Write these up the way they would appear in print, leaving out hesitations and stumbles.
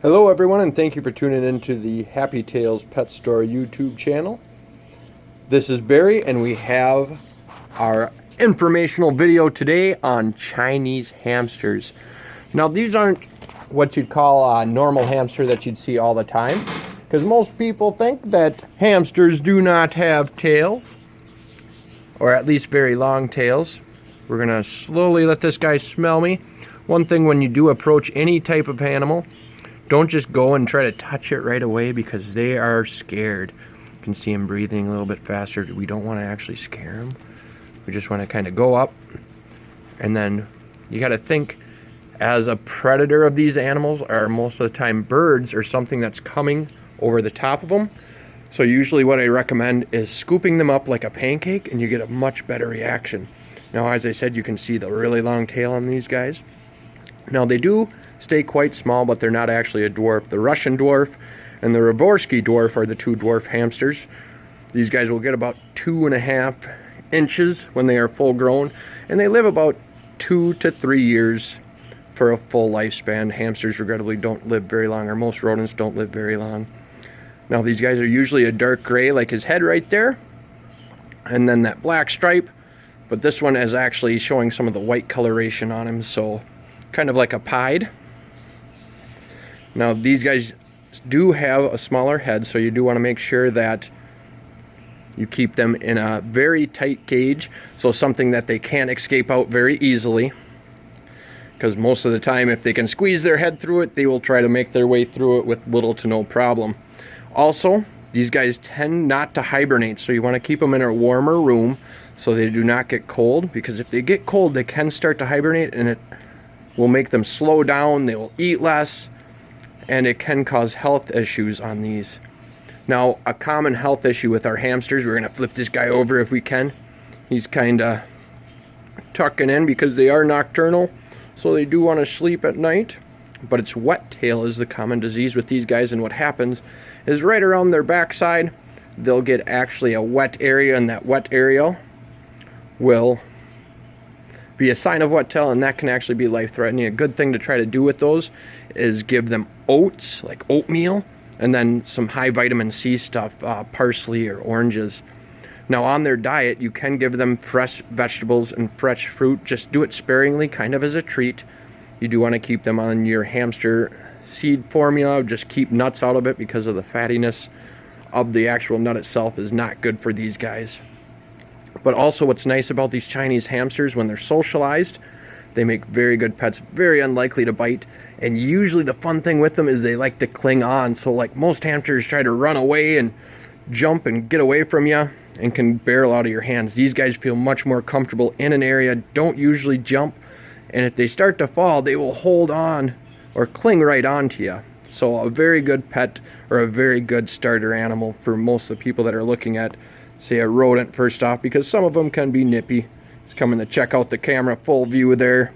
Hello everyone, and thank you for tuning into the Happy Tales Pet Store YouTube channel. This is Barry, and we have our informational video today on Chinese hamsters. Now these aren't what you'd call a normal hamster that you'd see all the time, because most people think that hamsters do not have tails, or at least very long tails. We're gonna slowly let this guy smell me. One thing, when you do approach any type of animal, don't just go and try to touch it right away, because they are scared. You can see him breathing a little bit faster. We don't want to actually scare him. We just want to kind of go up. And then you got to think, as a predator of these animals are most of the time birds or something that's coming over the top of them. So usually what I recommend is scooping them up like a pancake, and you get a much better reaction. Now, as I said, you can see the really long tail on these guys. Now they do stay quite small, but they're not actually a dwarf. The Russian dwarf and the Ravorsky dwarf are the two dwarf hamsters. These guys will get about 2.5 inches when they are full grown, and they live about 2 to 3 years for a full lifespan. Hamsters regrettably don't live very long, or most rodents don't live very long. Now these guys are usually a dark gray, like his head right there, and then that black stripe, but this one is actually showing some of the white coloration on him, so kind of like a pied. Now these guys do have a smaller head, so you do want to make sure that you keep them in a very tight cage, so something that they can't escape out very easily, because most of the time if they can squeeze their head through it, they will try to make their way through it with little to no problem. Also, these guys tend not to hibernate, so you want to keep them in a warmer room so they do not get cold, because if they get cold they can start to hibernate, and it will make them slow down, they will eat less, and it can cause health issues on these. Now, a common health issue with our hamsters, we're gonna flip this guy over if we can. He's kinda tucking in because they are nocturnal, so they do wanna sleep at night. But it's wet tail is the common disease with these guys, and what happens is right around their backside, they'll get actually a wet area, and that wet area will be a sign of wet tail, and that can actually be life-threatening. A good thing to try to do with those is give them oats, like oatmeal, and then some high vitamin C stuff, parsley or oranges. Now on their diet, you can give them fresh vegetables and fresh fruit. Just do it sparingly, kind of as a treat. You do want to keep them on your hamster seed formula. Just keep nuts out of it, because of the fattiness of the actual nut itself is not good for these guys. But also, what's nice about these Chinese hamsters, when they're socialized, they make very good pets, very unlikely to bite. And usually the fun thing with them is they like to cling on. So like most hamsters try to run away and jump and get away from you and can barrel out of your hands. These guys feel much more comfortable in an area, don't usually jump. And if they start to fall, they will hold on or cling right onto you. So a very good pet, or a very good starter animal for most of the people that are looking at, say, a rodent first off, because some of them can be nippy. It's coming to check out the camera full view there.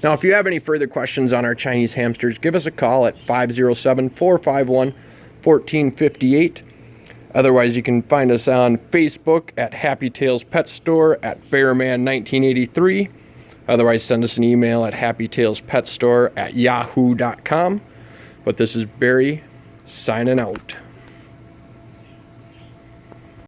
Now, if you have any further questions on our Chinese hamsters, give us a call at 507-451-1458. Otherwise, you can find us on Facebook at Happy Tales Pet Store, at Bearman1983. Otherwise, send us an email at happytalespetstore@yahoo.com. But this is Barry signing out.